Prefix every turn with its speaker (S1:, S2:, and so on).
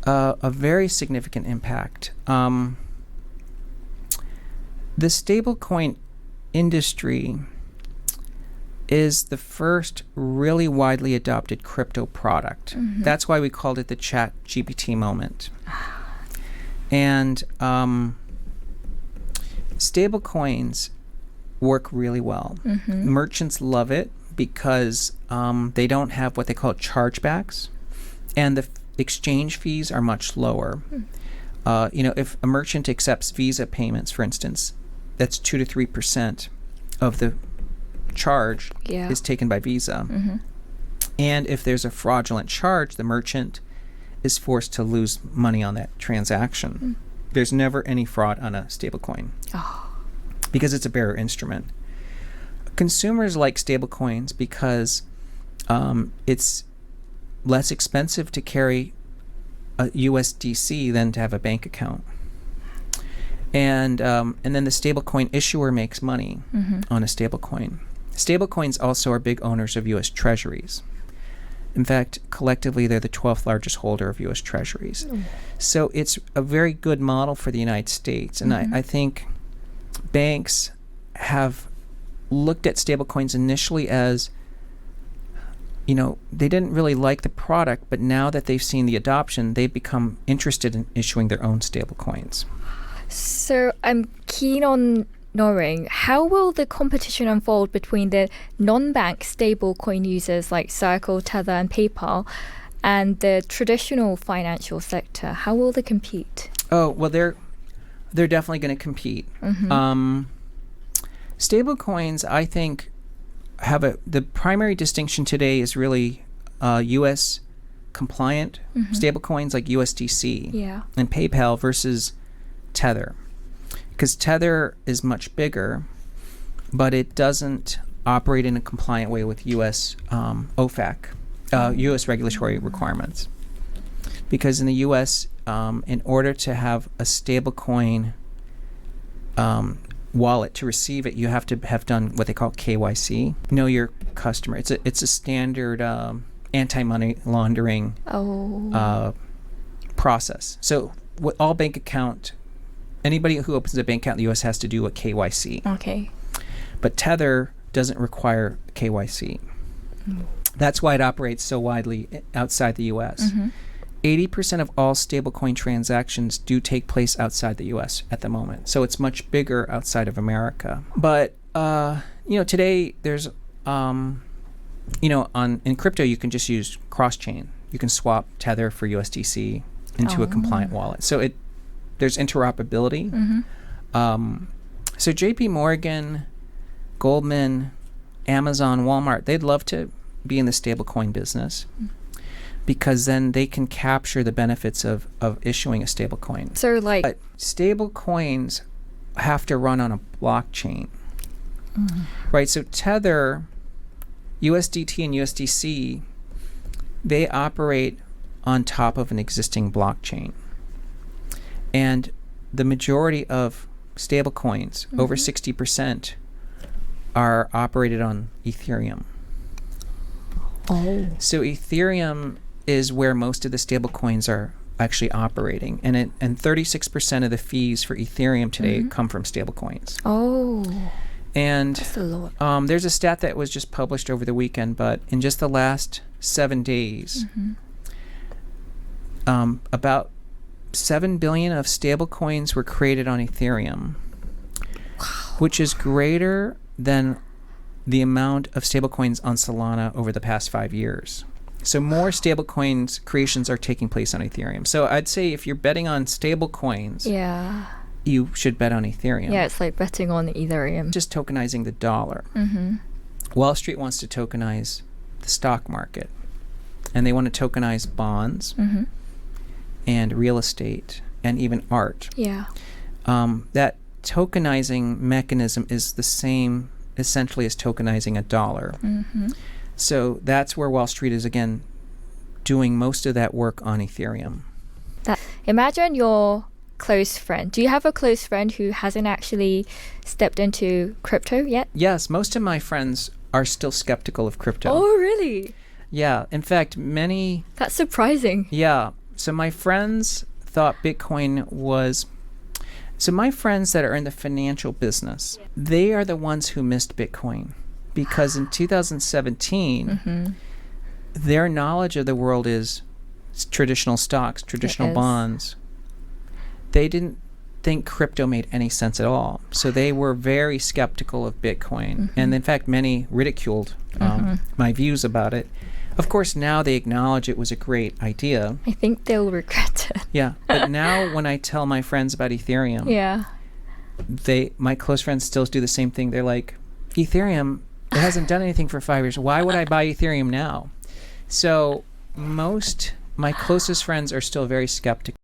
S1: A very significant impact. The stablecoin industry is the first really widely adopted crypto product. That's why we called it the Chat GPT moment. And stablecoins work really well. Merchants love it because they don't have what they call chargebacks, and the exchange fees are much lower. If a merchant accepts Visa payments, for instance, that's 2 to 3% of the charge is taken by Visa. And if there's a fraudulent charge, the merchant is forced to lose money on that transaction. There's never any fraud on a stablecoin because it's a bearer instrument. Consumers like stablecoins because it's less expensive to carry a USDC than to have a bank account. And then the stablecoin issuer makes money on a stablecoin. Stablecoins also are big owners of U.S. Treasuries. In fact, collectively, they're the 12th largest holder of U.S. Treasuries. So it's a very good model for the United States. And I think banks have looked at stablecoins initially as, they didn't really like the product, but now that they've seen the adoption, they've become interested in issuing their own stablecoins.
S2: So I'm keen on knowing, how will the competition unfold between the non-bank stablecoin users like Circle, Tether, and PayPal, and the traditional financial sector? How will they compete?
S1: Oh, well, they're definitely going to compete. Stablecoins, I think, have the primary distinction today is really U.S. compliant stablecoins like USDC and PayPal versus Tether. Because Tether is much bigger, but it doesn't operate in a compliant way with U.S. OFAC, U.S. regulatory requirements. Because in the U.S., in order to have a stablecoin wallet to receive it, you have to have done what they call KYC, know your customer. It's a standard anti-money laundering process. So what all bank account. Anybody who opens a bank account in the U.S. has to do a KYC.
S2: Okay.
S1: But Tether doesn't require KYC. That's why it operates so widely outside the U.S. 80% of all stablecoin transactions do take place outside the U.S. at the moment. So it's much bigger outside of America. But, today there's, in crypto, you can just use cross-chain. You can swap Tether for USDC into a compliant wallet. So there's interoperability. So JP Morgan, Goldman, Amazon, Walmart, they'd love to be in the stablecoin business because then they can capture the benefits of issuing a stablecoin.
S2: So
S1: But stablecoins have to run on a blockchain. Right? So Tether, USDT, and USDC, they operate on top of an existing blockchain. And the majority of stablecoins, over 60%, are operated on Ethereum. So Ethereum is where most of the stablecoins are actually operating. And 36% of the fees for Ethereum today come from stablecoins. And
S2: that's a lot.
S1: There's a stat that was just published over the weekend, but in just the last 7 days, about 7 billion of stablecoins were created on Ethereum, which is greater than the amount of stablecoins on Solana over the past 5 years. So more stablecoins creations are taking place on Ethereum. So I'd say if you're betting on stablecoins, you should bet on Ethereum.
S2: Yeah, it's like betting on Ethereum.
S1: Just tokenizing the dollar. Wall Street wants to tokenize the stock market, and they want to tokenize bonds and real estate and even art. That tokenizing mechanism is the same essentially as tokenizing a dollar. So that's where Wall Street is, again, doing most of that work on Ethereum.
S2: Imagine your close friend. Do you have a close friend who hasn't actually stepped into crypto yet?
S1: Yes, most of my friends are still skeptical of crypto.
S2: Oh, really?
S1: Yeah. In fact, many...
S2: That's surprising.
S1: Yeah. So my friends thought Bitcoin was. So my friends that are in the financial business, they are the ones who missed Bitcoin, because in 2017, their knowledge of the world is traditional stocks, traditional bonds. They didn't think crypto made any sense at all. So they were very skeptical of Bitcoin. And in fact, many ridiculed my views about it. Of course, now they acknowledge it was a great idea.
S2: I think they'll regret it.
S1: Yeah. But now when I tell my friends about Ethereum, my close friends still do the same thing. They're like, Ethereum, it hasn't done anything for 5 years. Why would I buy Ethereum now? So my closest friends are still very skeptical.